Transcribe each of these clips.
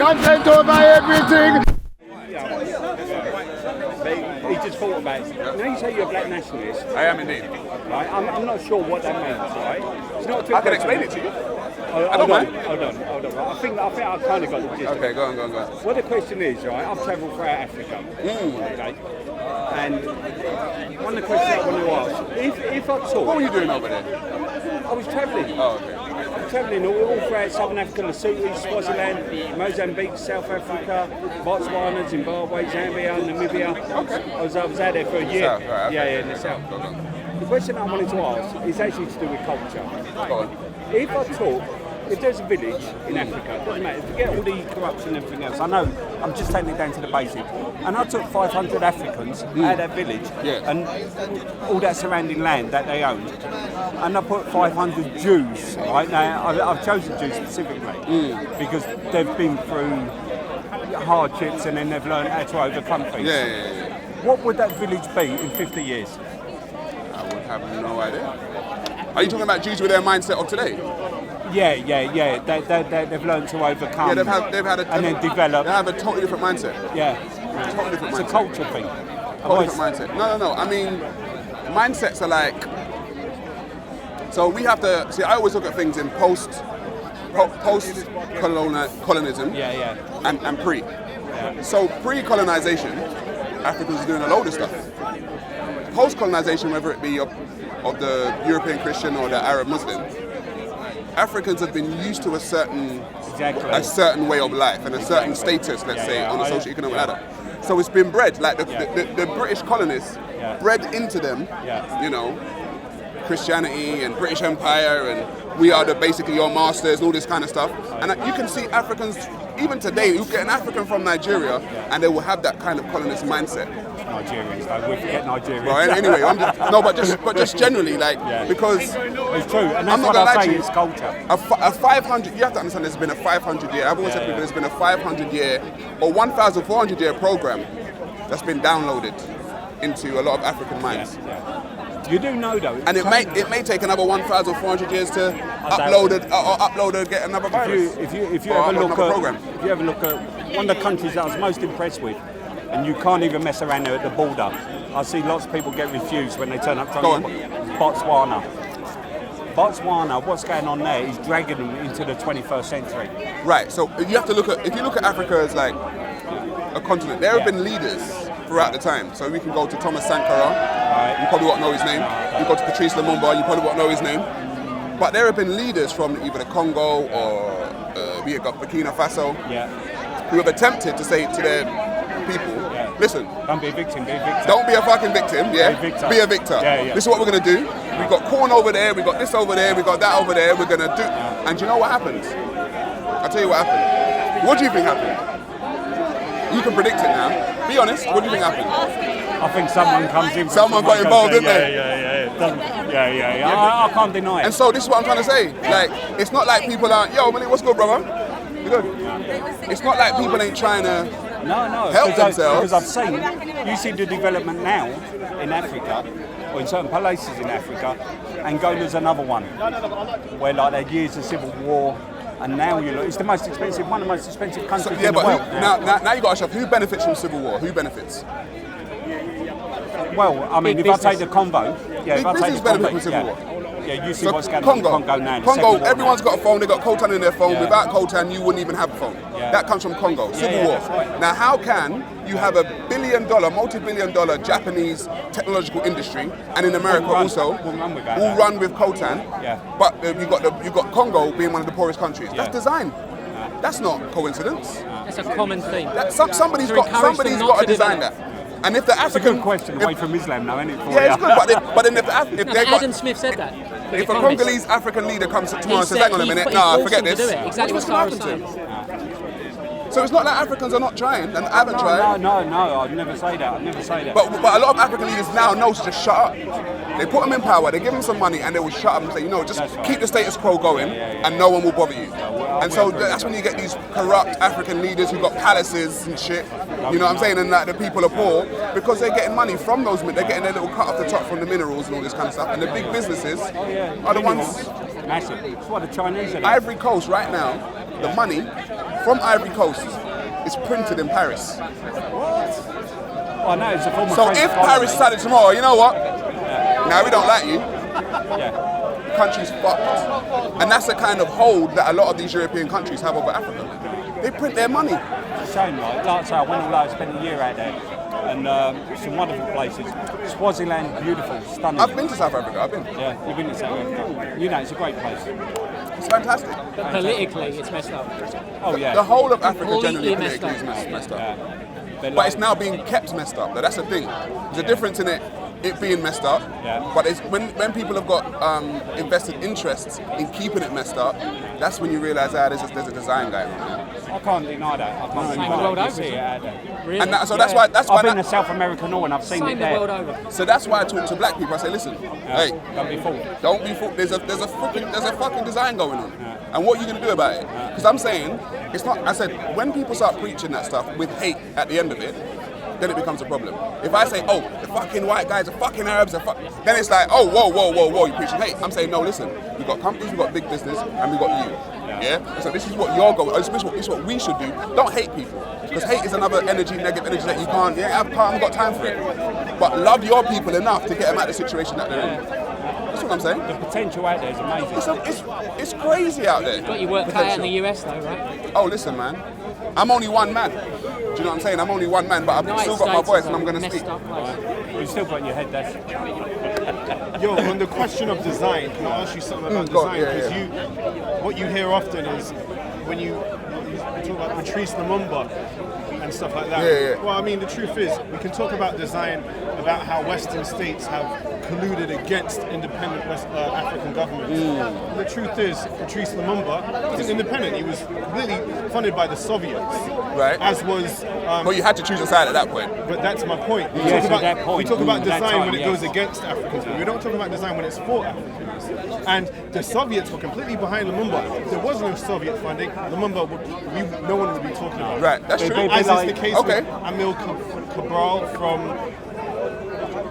content over everything. He just thought about it. Now you say you're a black nationalist. I am indeed. Right? I'm not sure what that means, right? It's not I can explain it to you. I don't mind. Hold on. Right? I think I kind of got the gist. Okay, go on. Well, the question is, right, I've travelled throughout Africa, okay? And one of the questions I want to ask, if I talk... What were you doing over there? I was travelling. Oh, okay. Travelling all throughout Southern Africa, Lesotho, Swaziland, Mozambique, South Africa, Botswana, Zimbabwe, Zambia, Namibia. Okay. I was out there for a year. South, right, okay. Yeah, in the south. The question I wanted to ask is actually to do with culture. Go on. If I talk, if there's a village in Africa, it doesn't matter, forget all the corruption and everything else, I know, I'm just taking it down to the basic, and I took 500 Africans out of that village and all that surrounding land that they owned, and I put 500 Jews, right? Now, I've chosen Jews specifically because they've been through hardships and then they've learned how to overcome things. Yeah. What would that village be in 50 years? I would have no idea. Are you talking about Jews with their mindset of today? Yeah. They've learned to overcome. Yeah, they've had a and then develop. They have a totally different mindset. Yeah, Totally different mindset. it's a culture thing. Totally different mindset. No. I mean, mindsets are like. So we have to see. I always look at things in post-colonism. And pre. Yeah. So pre-colonization, Africans are doing a load of stuff. Post-colonization, whether it be of the European Christian or the Arab Muslim, Africans have been used to a certain way of life and a certain status, let's say, on the socio-economic ladder. So it's been bred, like the British colonists bred into them, you know, Christianity and British Empire and we are basically your masters and all this kind of stuff. And you can see Africans, even today, you get an African from Nigeria and they will have that kind of colonist mindset. Nigerians, though, we forget Nigerians. Right, anyway, but just generally, like, because... It's true, and that's what I say, it's culture. A 500, you have to understand there's been a 500 year, I've always said to people there's been a 500 year or 1,400 year program that's been downloaded into a lot of African minds. You do know though, and it may take another 1,400 years to upload and get another virus. If you ever look at one of the countries that I was most impressed with, and you can't even mess around there at the border. I see lots of people get refused when they turn up. Botswana. What's going on there is dragging them into the 21st century. Right. So you have to if you look at Africa as like a continent, there have been leaders throughout the time. So we can go to Thomas Sankara. Right. You probably won't know his name. You go to Patrice Lumumba. You probably won't know his name. But there have been leaders from either the Congo or Burkina Faso who have attempted to say to their people, listen, don't be a victim, be a victor. Don't be a fucking victim, be a victor. This is what we're going to do. We've got corn over there, we've got this over there, we've got that over there, we're going to do. And you know what happens? I'll tell you what happened. What do you think happened? You can predict it now. Be honest, what do you think happened? I think someone comes in. Someone got involved, didn't they? I can't deny it. And so this is what I'm trying to say. Like, it's not like people are, yo, Millie, what's good, brother? You good? It's not like people ain't trying to help themselves. Because I've seen, you see the development now in Africa, or in certain places in Africa, Angola's another one, where like there are years of civil war, and now you look, it's one of the most expensive countries in the world. Now you got to ask, who benefits from civil war? Who benefits? Well, I mean, if I take the Congo, big business benefit from civil war. Yeah, you see what's going on in Congo now. Congo, everyone's got a phone, they've got Coltan in their phone. Without Coltan, you wouldn't even have a phone. That comes from Congo, civil war. Right. Now, how can you have a multi-billion-dollar Japanese technological industry, and in America also, all run with Coltan, but you've got Congo being one of the poorest countries. That's design. That's not coincidence. It's a common theme. Somebody's got to design that. And if the African... It's a good question, away from Islam now, isn't it? It's good, but then if Adam Smith said that. If a Congolese African leader comes tomorrow and says, hang on a minute, forget this. Exactly what's going to happen to him. So it's not like Africans are not trying and haven't tried. No, I'd never say that. But a lot of African leaders now know to just shut up. They put them in power, they give them some money, and they will shut up and say, just keep the status quo going, and no one will bother you. And so that's when you get these corrupt African leaders who've got palaces and shit. You know what I'm saying? And the people are poor because they're getting money from those. They're getting their little cut off the top from the minerals and all this kind of stuff. And the big businesses are the ones. Massive. It's what the Chinese are. Ivory Coast right now the money from Ivory Coast is printed in Paris. Well, I know it's a form of So French if colony. Paris decided tomorrow, you know what? Now we don't like you. Yeah. The country's fucked. And that's the kind of hold that a lot of these European countries have over Africa. They print their money. It's a shame, like I say, I went all out, spent a year out there, and some wonderful places. Swaziland, beautiful, stunning. I've been to South Africa, I've been. Yeah, you've been to South Africa. You know, it's a great place. It's fantastic. But politically, it's messed up. Oh yeah. The whole of Africa Completely generally messed politically is up. messed up. Yeah. But it's now being kept messed up. That's the thing. There's a difference in it being messed up. Yeah. But it's when people have got invested interests in keeping it messed up, that's when you realise there's a design going on. I can't deny that. I can't Same deny the world that. You over, see it isn't out there. Really? And that's why I've been to South America and I've seen Same it the there. world over. So that's why I talk to black people. I say, listen, hey, Don't be fooled. don't be fooled. There's a fucking design going on. And what are you gonna do about it? Because I'm saying it's not. I said when people start preaching that stuff with hate at the end of it, then it becomes a problem. If I say, oh, the fucking white guys, the fucking Arabs, then it's like, oh, whoa, you're preaching hate. I'm saying, no, listen, we've got companies, we've got big business, and we've got you. Yeah? So this is what you're going, this is what we should do. Don't hate people. Because hate is another negative energy that you can't, I haven't got time for it. But love your people enough to get them out of the situation that they're in. That's what I'm saying. The potential out there is amazing. It's crazy out there. Got your work cut out in the US though, right? Oh, listen, man. I'm only one man. Do you know what I'm saying? I'm only one man, but I've still got my voice and I'm going to speak. You've still got in your head, that's Yo, on the question of design, can I ask you something about design? Because what you hear often is when you talk about Patrice Lumumba and stuff like that. Yeah. Well, I mean, the truth is, we can talk about design, about how Western states have colluded against independent African governments. The truth is, Patrice Lumumba wasn't independent. He was completely funded by the Soviets. Right. As was... But you had to choose a side at that point. But that's my point. We Yes, talk at that about, point. we talk about That design time, when it yes. goes against Africans, but we don't talk about design when it's for Africans. And the Soviets were completely behind Lumumba. If there was no Soviet funding, Lumumba no one would be talking about. Right, that's true. As is the case Okay. with Emil Cabral from...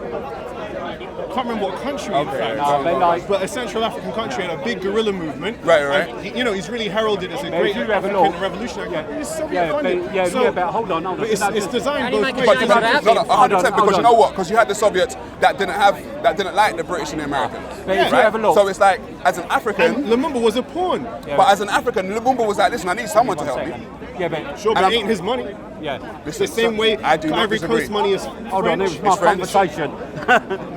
I can't remember what country in fact. No, they like- But a Central African country had a big guerrilla movement. Right. And he's really heralded as a But great if you have a African look- revolutionary. It's Soviet funded. But hold on. But it's designed Only both make a ways. change But about no, it. 100%, because you know what? Because you had the Soviets that didn't like the British and the Americans. But if you have a look, So it's like, as an And African, Lumumba was a pawn. but as an African, Lumumba was like, listen, I need someone to one help me. second. Yeah, but Sure, but And it ain't his money. yeah. It's the same way I do not Ivory disagree. Coast money is Hold on, it was my It's French. conversation.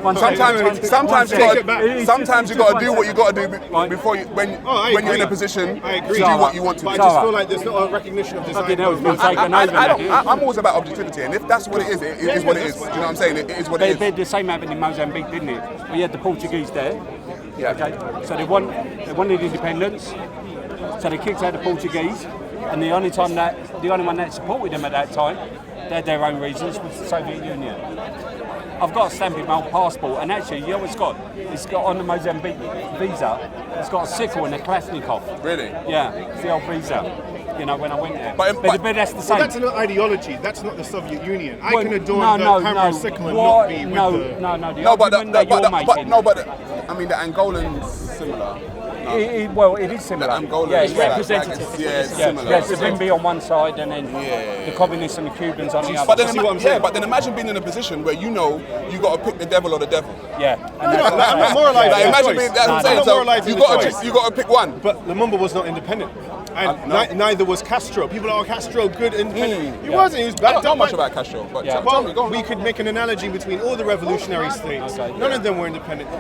One Sometimes second. you got to do what you got to do before you when I you're in agree. a position I to agree. do what you want to But I do. just feel like there's not a recognition of design. Fucking hell, it's been I- taken over now. I'm always about objectivity, and if that's what it is, it is what it is. Do you know what I'm saying? It is what it They is. the same happened in Mozambique, didn't it? We had the Portuguese there. Yeah. Okay. So they wanted independence. So they kicked out the Portuguese, and the only one that supported them at that time, they had their own reasons, was the Soviet Union. I've got a stamp in my old passport, and actually, you know what it's got? It's got on the Mozambique visa. It's got a sickle and a Kalashnikov. Really? Yeah, it's the old visa. You know, when I went there. But that's the Well, same. that's an ideology. That's not the Soviet Union. I Well, can adorn the hammer and sickle and not be with the... No, but argument that you're making. I mean the Angolan's similar. Well, it is similar. The Angolan yeah, is it's like- representative. it's Yeah, similar. yeah, Savimbi on one side, and then the communists and the Cubans on the other. But then, See what I'm saying? but then imagine being in a position where you know you got to pick the devil or the devil. Yeah. I'm not moralising. Like, their imagine choice. being that's what I'm I'm saying. not So moralising you the got choice. to you got to pick one. But Lumumba was not independent. And No. neither was Castro. People are, Castro, good, independent. He wasn't. He was I bad. don't know much about Castro, but Yeah. tell me, go on. We could make an analogy between all the revolutionary states. Okay. None of them were independent.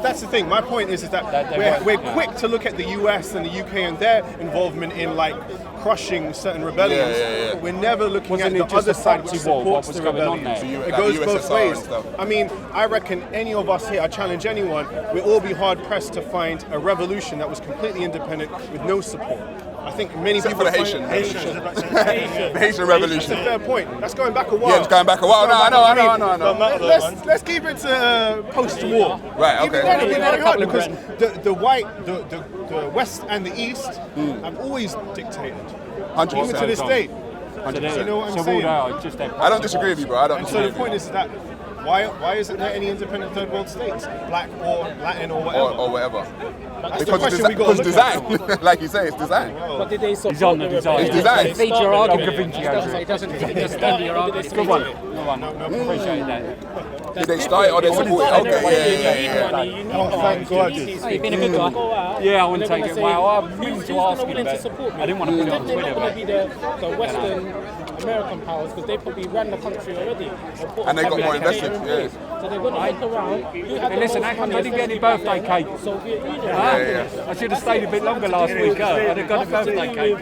That's the thing. My point is that they we're weren't, quick to look at the US and the UK and their involvement in like crushing certain rebellions. Yeah. But we're never looking Wasn't at it the just other a side which proxy war, what supports was the going on rebellions. there? It Like goes the both USSR ways. and stuff. I mean, I reckon any of us here, I challenge anyone, we'll all be hard pressed to find a revolution that was completely independent with no support. I think many Except people for the find- Haitian. Haitian. The Haitian That's a Revolution. fair point. That's going back a while. Yeah, it's going back a while. No, I know. Let's keep it to post-war. Right, Even okay. then it'll be very hard because the West and the East have always dictated, even to this day. So You know what I'm so saying? Waldo, just that I don't disagree with you, bro. I don't And so the disagree. point is that Why isn't there any independent third world states, black or Latin or whatever? Or whatever. That's the question we got to look design. at. Like you say, it's design. But did they support He's on the design. It's design. Feed your argument. It doesn't defend your argument. Good one. Appreciate that. Did they start it or they support it? Okay, yeah. Oh, thank God. Oh, you've been a good guy. Yeah, I wouldn't take it. Well, I'm willing to ask him, but I didn't want to put it on They're not Twitter. going to be the Western American powers because they probably ran the country already. And they got more invested, yeah. So they're going to look around. Hey, listen, how come I didn't get any birthday cake? Soviet Union. I should have stayed a bit longer last week. I'd have got a birthday cake.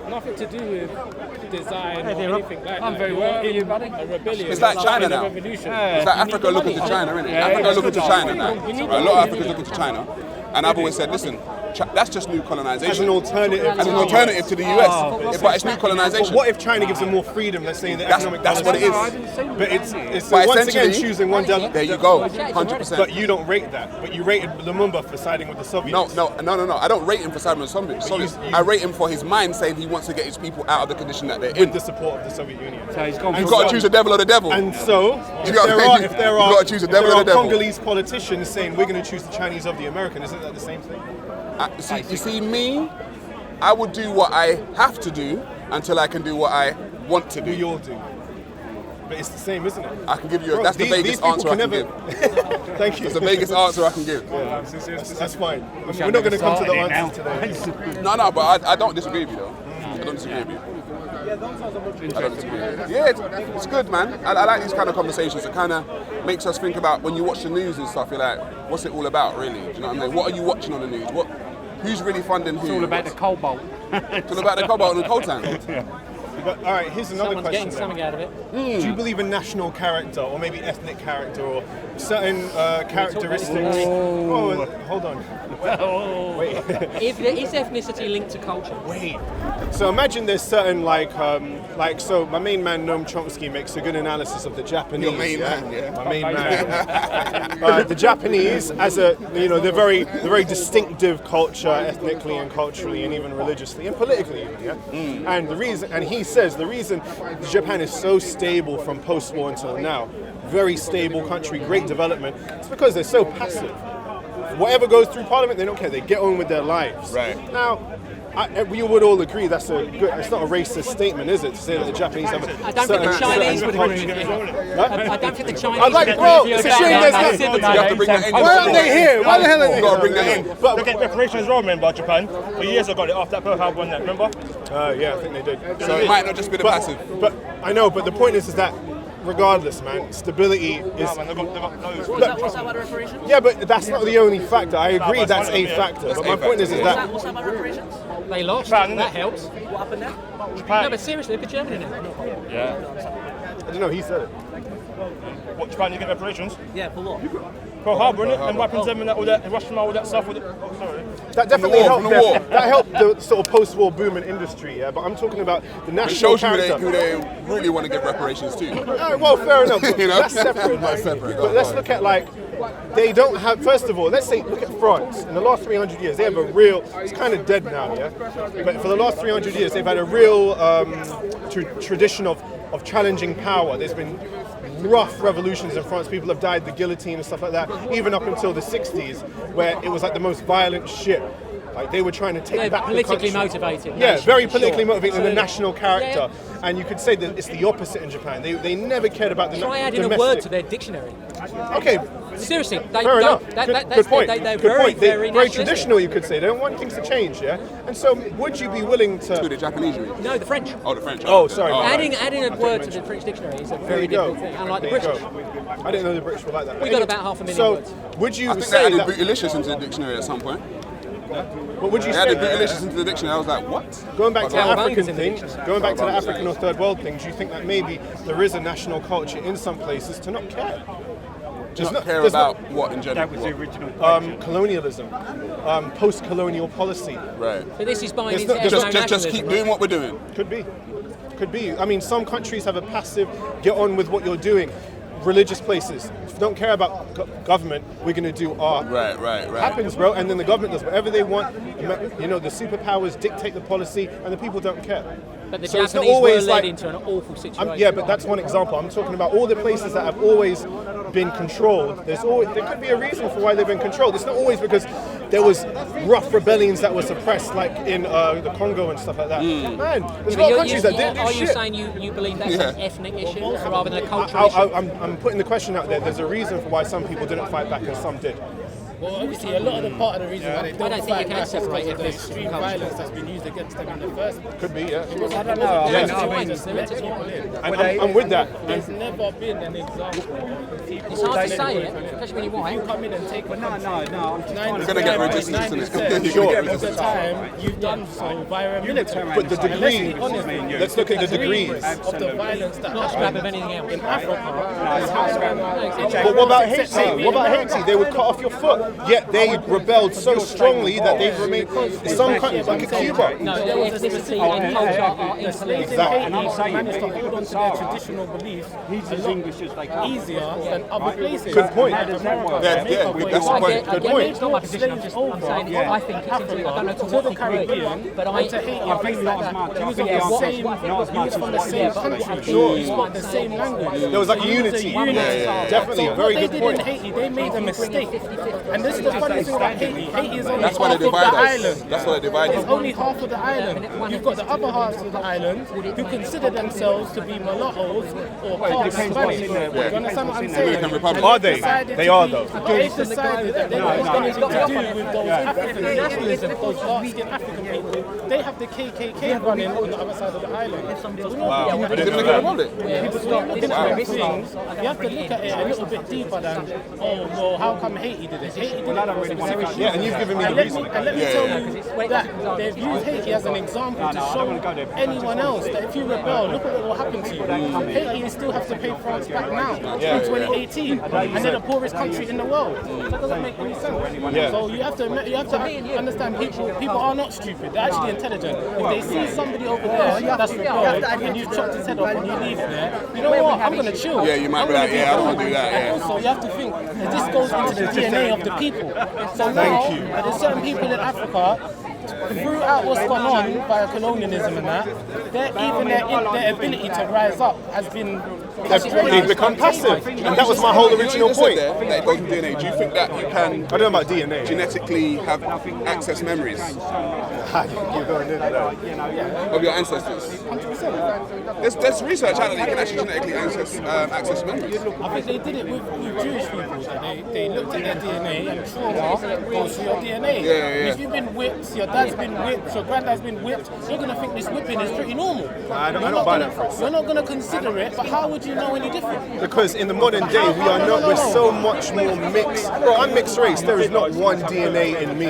Nothing to do with design or anything like that. I'm very well. Are you, buddy? A rebellion. It's like China now. Revolution. It's like Africa looking to China, isn't it? Africa looking to China now. A lot of Africa's looking to China. And I've always said, listen, that's just new colonization. As an alternative. To the US. But it's new colonization. What if China gives them more freedom, let's say, in the economic That's what it policy? is. But it's But once again essentially, choosing one devil. There you go, 100%. But you don't rate that. But you rated Lumumba for siding with the Soviets. No. I don't rate him for siding with the Soviets. I rate him for his mind saying he wants to get his people out of the condition that they're in. With the support of the Soviet Union. So he's gone. You've got to choose the devil or the devil. And so, if got- there you gotta choose the devil or the devil. Congolese politicians saying we're going to choose the Chinese of the American, isn't that the same thing? You see me, I would do what I have to do until I can do what I want to We do. all do. But it's the same, isn't it? I can give you, Bro, that's the these vaguest people answer I can never- give. Thank you. That's the vaguest answer I can give. Yeah, that's fine. We're not going to come to the answers today. No, but I don't disagree with you though. I don't disagree with you. I don't disagree with you. Yeah, it's good, man. I like these kind of conversations. It kind of makes us think about when you watch the news and stuff, you're like, what's it all about really? Do you know what I mean? What are you watching on the news? Who's really funding who? It's all about the cobalt. It's all about the cobalt and the coltan. But, all right, here's another Someone's question. getting something out of it. Do you believe in national character, or maybe ethnic character, or certain characteristics? Oh, hold on. Wait. Is ethnicity linked to culture? Wait. So imagine there's certain so my main man Noam Chomsky makes a good analysis of the Japanese. Your main man, yeah. My main man. The Japanese, as they're very distinctive culture, ethnically and culturally, and even religiously and politically, even, yeah. And he says the reason Japan is so stable from post-war until now, very stable country, great development, it's because they're so passive. Whatever goes through parliament, they don't care. They get on with their lives. Right. Now, we would all agree it's not a racist statement, is it, to say that the Japanese have I don't think the Chinese would agree with you. What? I don't think the Chinese I'd like, would bro, agree with it's a you. shame there's That's not- You have to bring that in. Why aren't they here? Why the hell are they You got to bring that in. They get reparations as well, remember, Japan? For years ago, after that Pearl Harbor one, remember? Yeah, I think they did. So it might not just be the passive. But I know, but the point is that regardless, man, stability is. Nah, man, they got loads. What's that about reparations? Yeah, but that's not the only factor. I agree, but that's it's a one of them, factor. But a my point is factor, that. What's that about reparations? They lost. Japan, That innit? helps. What happened there? No, but seriously, look at Germany now. I don't know. He said it. What, Japan, you get reparations? Yeah, for what? Pearl Harbor, innit? And weapons them and all that, Hiroshima, all that stuff. Sorry. That definitely From the helped. war. That helped the sort of post-war booming industry. Yeah, but I'm talking about the It national shows you character. who they really want to give reparations to. Well, fair enough. But You know? that's separate. That's man. separate. But let's look at they don't have. First of all, let's say look at France. In the last 300 years, they have a real. It's kind of dead now, yeah. But for the last 300 years, they've had a real tradition of challenging power. There's been rough revolutions in France. People have died, the guillotine and stuff like that. Even up until the 60s, where it was like the most violent shit. Like they were trying to take They're back politically the country. motivated. Yeah, nation, very politically sure. motivated, and the national character. Yeah. And you could say that it's the opposite in Japan. They never cared about the Try adding domestic. a word to their dictionary. Okay, Seriously, they fair enough. don't. Good point. They're Good very, point. very Very nationalistic. traditional, you could say. They don't want things to change, yeah. And so, would you be willing Who, to? the Japanese you mean? No, the French. Oh, the French. Oh, sorry. Oh, Adding a word to the French dictionary is a There very you go. difficult thing, unlike the There you British. go. I didn't know the British were like that. We got about 500,000 So, words. would you I think they say added that? bootylicious into the dictionary at some point. But would you They added say? bootylicious into the dictionary. I was like, what? Going back to the Cowabunga's African in the thing, dictionary. going back to the African or third world thing, do you think that maybe there is a national culture in some places to not care? Just not care there's about what in general. That was the original. colonialism, post-colonial policy. Right. But this is buying It's into not- just ethno-nationalism, keep right? doing what we're doing. Could be. I mean, some countries have a passive, get on with what you're doing. religious places. If you don't care about government, we're going to do art. Right. Happens, bro, and then the government does whatever they want. You know, the superpowers dictate the policy, and the people don't care. But the So it's not Japanese were always led like- into an awful situation. Yeah, but that's one example. I'm talking about all the places that have always been controlled. There could be a reason for why they've been controlled. It's not always because there was rough rebellions that were suppressed, like in the Congo and stuff like that. Man, there's a lot of countries that didn't do Are shit. you saying you believe that's an ethnic issue rather than a cultural issue? I'm putting the question out there. There's a reason for why some people didn't fight back and some did. Well, obviously, a lot of the part of the reason why they I don't think you fight can back is separate because of the ethnic extreme culture. violence that's been used against them in the first place. Could be, yeah. I don't know. I'm with that. There's never been an example of people. It's hard to say it, especially when you're You white. come in and take No, I'm just You're gonna get resistance, innit? You're gonna get Sure. Of the resistance. time, you've done so via a military. But the degrees, let's look at the degrees. of the violence that Not scrap of anything else. in Africa. But what about Haiti? What about Haiti? They would cut off your foot, yet they rebelled so strongly that they've remained. Some countries, like Cuba. No, ethnicity and culture are The slaves in Exactly. Haiti managed to hold on to their traditional beliefs He's as English as they come. easier than other places. Good point. Like America. Yeah, Jamaica, yeah, where that's the you- point. I Good get point. it. It's not my position. I'm saying I think it's into, I don't know to what the degree, Caribbean, but and to Haiti, I think not as much. He was I of think the not same, as from the much. same country. Sure. He spoke the same language. There was like a unity. Definitely, So very what good they point. did in Haiti, they made a mistake. And this is the funny thing about Haiti. Haiti is only That's why half they of the divide us. island. That's why they divide It's us. only half of the island. You've got the other half of the island who consider themselves to be mulattoes or part Spanish. You understand what I'm saying? Dominican Republic. Are they? They are though. They've decided that they don't want anything to do with those African nationalism, those dark-skinned African people. They have the KKK running on the other side of the island. Wow. I didn't know Dominican that. Republic. People don't look at things. You have to look at it a little bit deeper than, oh, well, how come Haiti did it? Haiti did it for a specific reason. Yeah, and you've given me the reason. And let me tell you that they've used Haiti as an example to show anyone else that if you rebel, look at what will happen to you. Haiti still have to pay France back now in 2018, and they're the poorest country in the world. That doesn't make any sense. Yeah. So you have to understand people are not stupid. They're actually intelligent. If they see somebody over there that's rebelled and you chopped his head off and you leave there, you know what? I'm gonna chill. Yeah, you might be like, yeah, I don't want to do that. And Yeah. also, you have to think that this goes into the DNA of the people. So now, there's certain people in Africa, throughout what's gone on by colonialism and that, their ability to rise up has been They've become passive, and that was my whole original You just point. said there that it goes with DNA. Do you think that you can I don't know about DNA. genetically have access memories You're going into that. of your ancestors? There's research out there that you can actually genetically access memories. I think they did it with Jewish people. That they looked at their DNA and trauma goes through your DNA. Yeah. If you've been whipped, your dad's been whipped, your granddad's been whipped, you're going to think this whipping is pretty normal. I don't buy that for a second. You're not going to consider it, but how would you know any different? Because in the modern day, we're so much more mixed. Bro, I'm mixed race. There is not one DNA in me.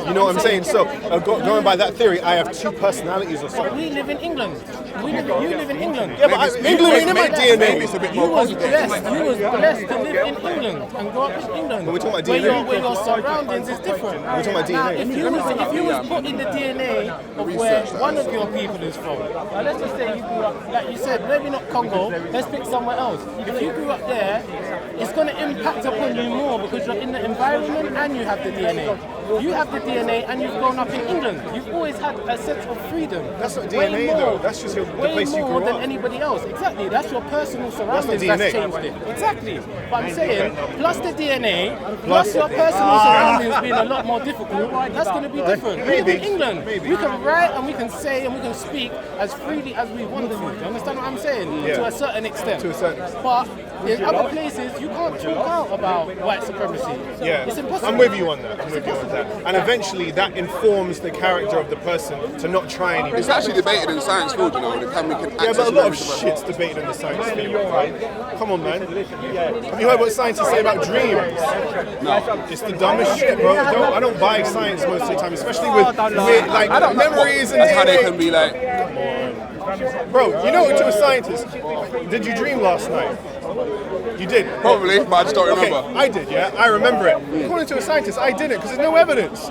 You know what I'm saying? So, going by that theory, I have two personalities or something. We live in England. You live in England. Yeah, but England ain't in my Maybe DNA. it's a bit You more was complicated. blessed to live in England and grow up in England. But we're talking about where DNA. where your surroundings is different. We're talking about Now, DNA. if you was put in the DNA of where one of your people is from, now let's just say you grew up, like you said, maybe not Congo, let's pick somewhere else. If you grew up there, it's going to impact upon you more because you're in the environment and you have the DNA. You have the DNA and you've grown up in England. You've always had a sense of freedom. That's not Way DNA more- though. That's just the way place you more grew than up. anybody else. Exactly. That's your personal surroundings DNA. that's changed it. Exactly. But I'm saying, plus the DNA, plus your personal surroundings being a lot more difficult, that's going to be different. We live in England. We can write and we can say and we can speak as freely as we want to. Do you understand what I'm saying? Yeah. To a certain extent. To a certain extent. But in other places, you can't talk out about white supremacy. Yeah, It's impossible. I'm with you on that. And eventually that informs the character of the person to not try anything. It's actually debated in the science field, you know, when we can Yeah, access but a lot of memories of shit's debated in the science field, right? Come on, man. Have you heard what scientists say about dreams? No. It's the dumbest shit, bro. I don't buy science most of the time, especially with like memories and That's how they DNA. can be like, Bro, you know, to a scientist, did you dream last night? You did? probably, but I just don't remember. Okay, I did, yeah? I remember it. According to a scientist, I didn't, because there's no evidence.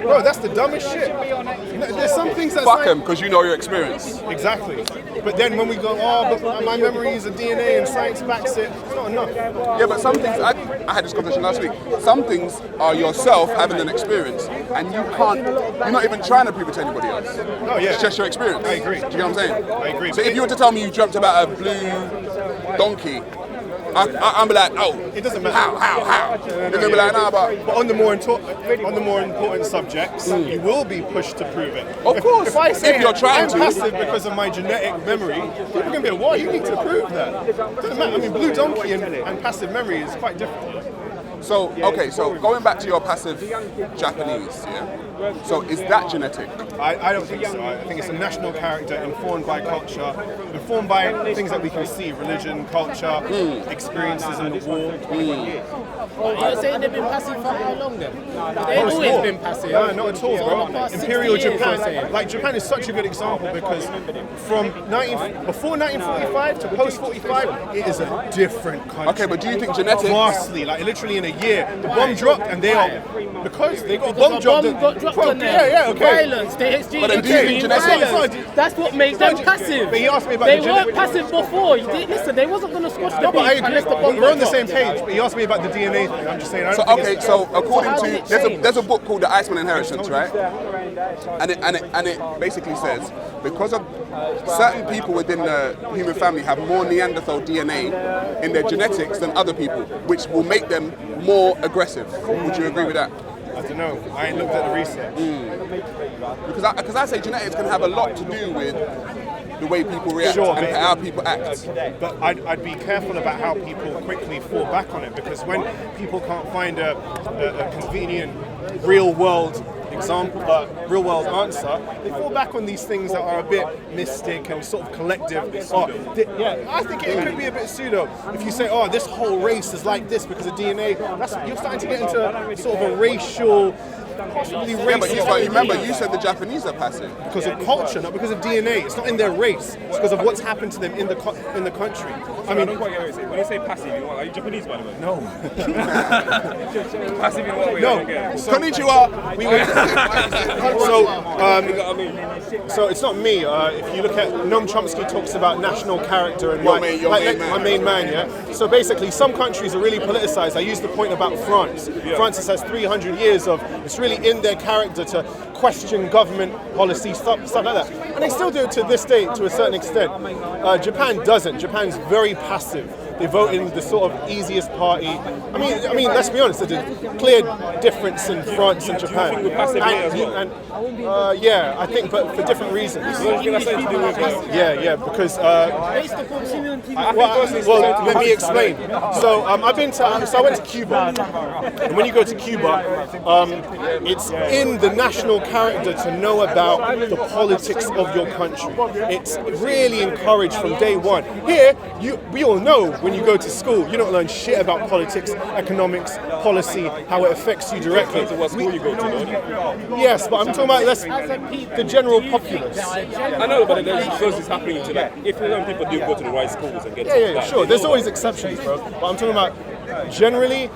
Bro, that's the dumbest shit. There's some things that Fuck them, because you know your experience. Exactly. But then when we go, oh, but my memories of DNA and science backs it, it's not enough. Yeah, but some things, I had this conversation last week, some things are yourself having an experience, and you're not even trying to prove it to anybody else. Oh, yeah. It's just your experience. I agree. Do you know what I'm saying? I agree. So if you were to tell me you dreamt about a blue donkey, I'm be like, oh, it doesn't matter. How? You're gonna be like, nah, but on the more important subjects, you will be pushed to prove it. Of course. If I say If you're trying I'm to. passive because of my genetic memory, people are gonna be like, what? You need to prove that. Doesn't matter. I mean, blue donkey and passive memory is quite different. So, okay, so going back to your passive Japanese, yeah? So is that genetic? I don't think so. I think it's a national character informed by culture, informed by things that we can see, religion, culture, experiences in the war. You're saying they've been passive for how long then? They've always been passive. No, not at all, bro. Imperial Japan, Like Japan is such a good example because from before 1945 to post 45, it is a different country. Okay, but do you think genetics? Vastly, like literally in a year, the bomb dropped and they are because they got bomb dropped. Got dropped on them. Yeah, okay. Violence, the HG, But then do you think violence. That's what makes them passive. But he asked me about they the weren't passive before. Listen, they wasn't going to squash the No, but I beef agree. unless the bomb We're on the got same dropped. page. But he asked me about the DNA thing. I'm just saying. I So don't think okay, it's- so according how to did it there's a book called The Iceman Inheritance, right? And it basically says because of certain people within the human family have more Neanderthal DNA in their genetics than other people, which will make them more aggressive. Would you agree with that? I don't know. I ain't looked at the research. Because I say genetics can have a lot to do with the way people react Sure, and but- how people act. But I'd be careful about how people quickly fall back on it because when people can't find a convenient real world example, real world answer, they fall back on these things that are a bit mystic and sort of collective. I think it could be a bit pseudo. If you say, oh, this whole race is like this because of DNA, you're starting to get into sort of a racial, possibly Yeah, but racist. remember, you said the Japanese are passive. Because of culture, not because of DNA. It's not in their race. It's because of what's happened to them in the country. I mean, don't quite get what you're saying. When you say passive, are you Japanese, by the way? no. Passive in what way? No. I don't get it. So, Konnichiwa! we went so it's not me. If you look at Noam Chomsky talks about national character and Your main man. my main man, yeah. So basically, some countries are really politicized. I used the point about France. France has 300 years of it's really in their character to question government policy, stuff like that, and they still do it to this day to a certain extent. Japan doesn't. Japan's very passive. They vote in the sort of easiest party. I mean, let's be honest. There's a clear difference in France and Japan. Yeah, I think, but for different reasons. Yeah, because. Well, let me explain. So I went to Cuba, and when you go to Cuba, it's in the national character to know about the politics of your country. It's really encouraged from day one. Here, we all know when you go to school, you don't learn shit about politics, economics, policy, how it affects you directly. Yes, but I'm talking about the general populace. I know, but there's shows it's happening to that. If young people do go to the right schools and get Yeah, sure. There's always exceptions, bro. But I'm talking about generally.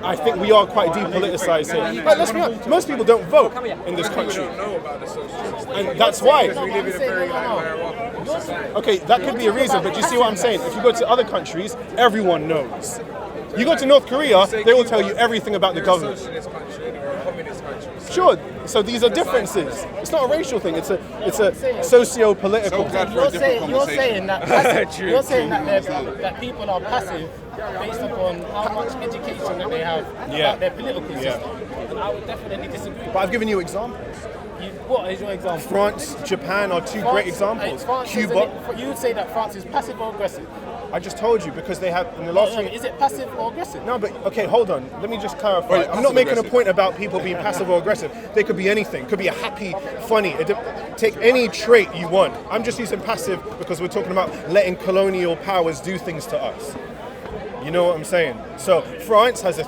I think we are quite depoliticized here. But let's be honest, most people don't vote in this country. And that's why. Okay, that could be a reason, but you see what I'm saying? If you go to other countries, everyone knows. You go to North Korea, they will tell you everything about the government. Sure, so these are differences. It's not a racial thing, it's a socio-political thing. You're saying that people are passive based upon how much education that they have about their political system. And I would definitely disagree. But I've given you examples. What is your example? France, Japan are two great examples. Cuba. You would say that France is passive or aggressive? I just told you because they have in the last Is it passive or aggressive? No, but okay, hold on. Let me just clarify. Right, I'm not making a passive-aggressive. point about people being passive or aggressive. They could be anything. Could be a happy, funny. Take any trait you want. I'm just using passive because we're talking about letting colonial powers do things to us. You know what I'm saying? So France has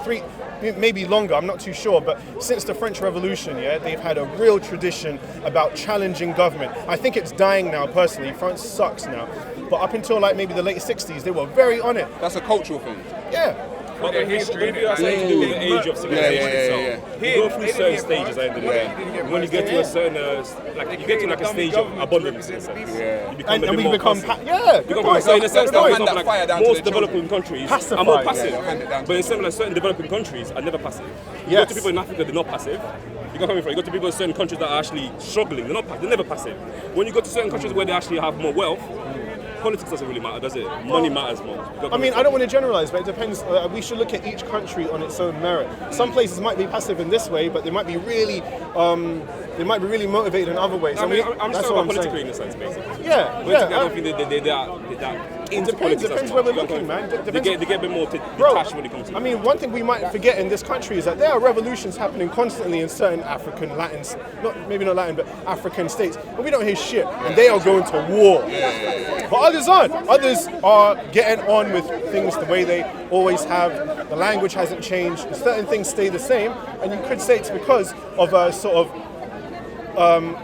maybe longer, I'm not too sure, but since the French Revolution, they've had a real tradition about challenging government. I think it's dying now, personally. France sucks now. But up until like maybe the late 60s, they were very on it. That's a cultural thing. Yeah. But the history has something to do with the age of civilization itself. You go through certain stages at the end of the day. When you get to a certain, you get to like a stage of abundance in a sense. You become a bit more passive. So in a sense, most developing countries are more passive. But in certain developing countries are never passive. You go to people in Africa, they're not passive. You go to people in certain countries that are actually struggling, they're never passive. When you go to certain countries where they actually have more wealth, politics doesn't really matter, does it? Money matters more. I mean, I don't want to generalize, but it depends. We should look at each country on its own merit. Some places might be passive in this way, but they might be really, motivated in other ways. I'm just talking about politically in a sense, basically. Yeah. I don't think they're into politics. Depends where we're looking, man. They get a bit more detached when it comes to. I mean, one thing we might forget in this country is that there are revolutions happening constantly in certain African, maybe not Latin, but African states, but we don't hear shit, and they are going to war. But others aren't. Others are getting on with things the way they always have. The language hasn't changed. Certain things stay the same, and you could say it's because of a sort of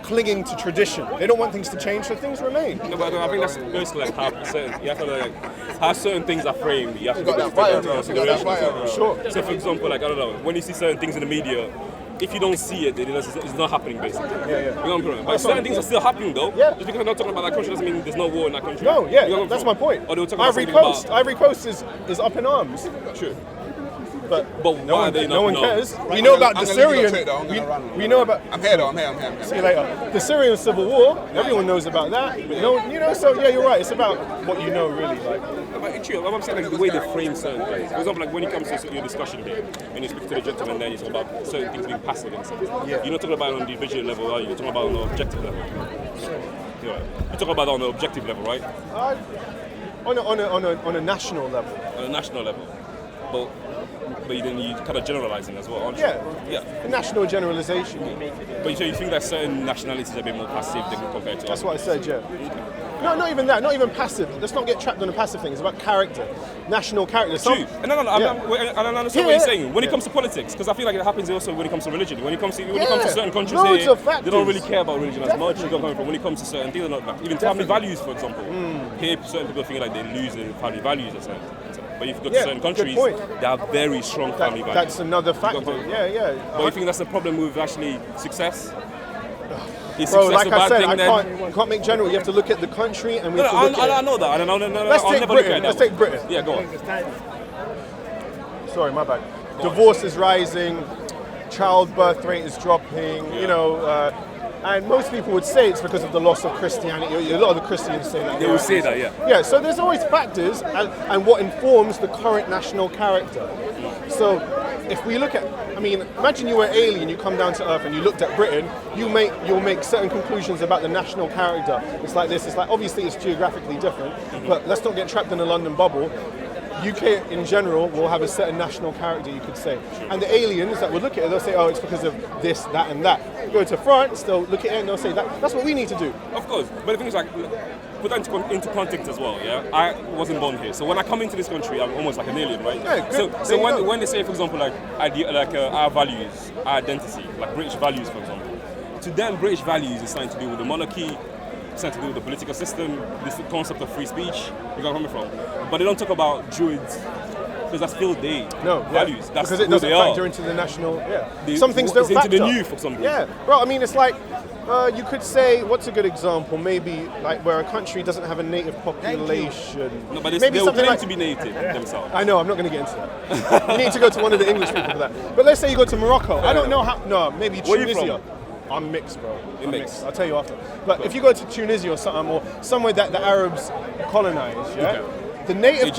clinging to tradition. They don't want things to change, so things remain. No, but I think that's basically like how certain things are framed. You have to take into consideration. Sure. So, for example, like I don't know, when you see certain things in the media, if you don't see it, it's not happening, basically. You know what I'm saying? But certain things are still happening, though. Just because I'm not talking about that country doesn't mean there's no war in that country. No, that's my point. Or they were talking Ivory Coast is up in arms. True. But why are they not? No one cares. We know about the Syrian. We know about. I'm here. See you later. The Syrian civil war. Everyone knows about that. So yeah, you're right. It's about what you know, really. But true. I'm saying like the way they frame certain things. For example, like when it comes to your discussion here, when you speak to the gentleman, then you talk about certain things being passive and stuff. You're not talking about it on the individual level, are you? You're talking about it on the objective level. You're talking about it on the objective level, right? On a national level. On a national level, but then you kind of generalising as well, aren't you? Yeah. National generalisation. But so you think that certain nationalities are a bit more passive than compared to That's others? what I said, yeah. No, not even that. Not even passive. Let's not get trapped on a passive thing. It's about character, national character. True. I don't understand what you're saying. When it comes to politics, because I feel like it happens also when it comes to religion. When it comes to certain countries, they don't really care about religion as much. When it comes to certain things, even family values, for example. Here, certain people feel like they lose their family values or something. But if you go to certain countries, they have very strong family values. That's another factor. Yeah. But you think that's the problem with actually success? Bro, like I said, you can't make general. You have to look at the country and we have to look at it. I know that. Let's take Britain. Yeah, go on. Sorry, my bad. Divorce is rising, childbirth rate is dropping, and most people would say it's because of the loss of Christianity. A lot of the Christians say that. They will say that, yeah. Yeah, so there's always factors and what informs the current national character. So if we look at, imagine you were an alien, you come down to Earth and you looked at Britain, you'll make certain conclusions about the national character. It's like this, obviously it's geographically different, but let's not get trapped in a London bubble. UK in general will have a certain national character, you could say. And the aliens that would look at it, they'll say, oh, it's because of this, that, and that. Go to France, they'll look at it and they'll say, that's what we need to do. Of course, but the thing is, put that into context as well, yeah? I wasn't born here, so when I come into this country, I'm almost like an alien, right? Yeah, so when they say, for example, our values, our identity, like British values, for example, to them, British values is something to do with the monarchy, something to do with the political system, this concept of free speech, you got where I'm coming from. But they don't talk about Druids, because that's still their values. That's because it doesn't factor into the national. Some things don't factor. Into the new for some reason. Yeah, bro. It's like you could say, what's a good example? Maybe like where a country doesn't have a native population. No, but maybe they claim to be native themselves. I know. I'm not going to get into that. You need to go to one of the English people for that. But let's say you go to Morocco. I don't know how. No, maybe Tunisia. I'm mixed, bro. I'm mixed. I'll tell you after. But if you go to Tunisia or something, or somewhere that the Arabs colonized, the native...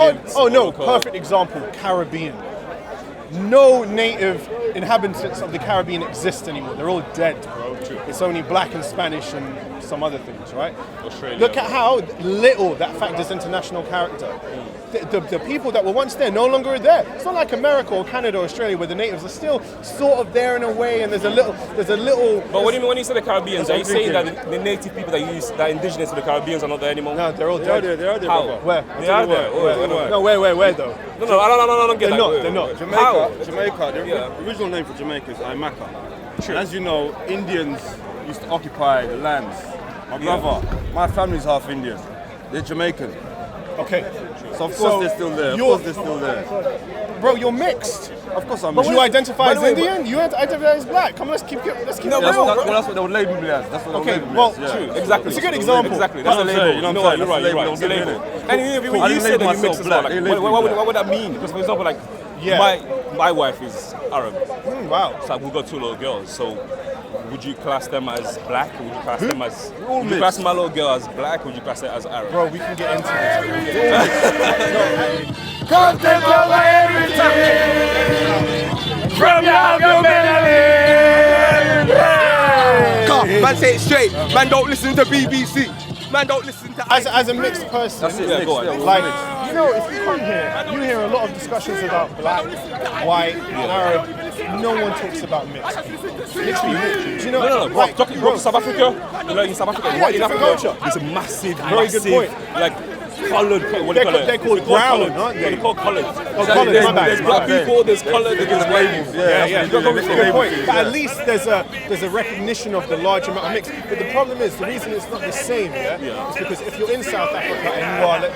perfect example, Caribbean. No native inhabitants of the Caribbean exist anymore. They're all dead, bro. It's only black and Spanish and some other things, right? Australia. Look at how little that factors into national character. The people that were once there no longer are there. It's not like America or Canada or Australia where the natives are still sort of there in a way, and there's a little. But what do you mean when you say the Caribbeans? Are you saying that the native people that indigenous to the Caribbeans are not there anymore? No, they're all dead. They're there. How? Where? They are there. No, where though? No, I don't get that. They're not. Jamaica. The original name for Jamaica is Aimaka. True. As you know, Indians used to occupy the lands. My brother, my family's half Indian. They're Jamaican. Okay. So of course they're still there. bro, you're mixed. Of course I'm But mixed. you identify By as the way, Indian, you identify as black. Come on, let's keep it real. That's bro. what they would label me as. That's what they would label me as. Yeah. True, exactly. It's a good example. Exactly. That's a label. saying, you know what I'm saying? You're right. That's a You're right. label, It's a they'll give label. me And I when you didn't say label that you mix myself as well, black. like, They label me what black. would that mean? Because for example, like Yeah. my wife is Arab. Wow. So we've got 2 little girls. So would you class them as black? Or would you class them as? all Would you mixed. class my little girl as black? Or would you class her as Arab? Bro, we can get into this. Come take over everything from your melanin. Come, man, say it straight. Man, don't listen to BBC. Man, don't listen to. As a mixed person, That's it. Yeah, mixed. go on. Yeah, like, you know, if you come here, you hear a lot of discussions about black, white, Arab. No one talks about mixed. Literally. Do you know? No, bro. like, Talking about South Africa, you know, in South Africa, Yeah, white in different Africa, culture. it's a massive, Very good point. like coloured. What do you call it? They're called brown, aren't they? They're called coloured. Oh, coloured, my bad. There's black people, there's coloured, there's labels. Yeah. That's what That's a good point. But at least there's a recognition of the large amount of mix. But the problem is, the reason it's not the same, is because if you're in South Africa and you are, let's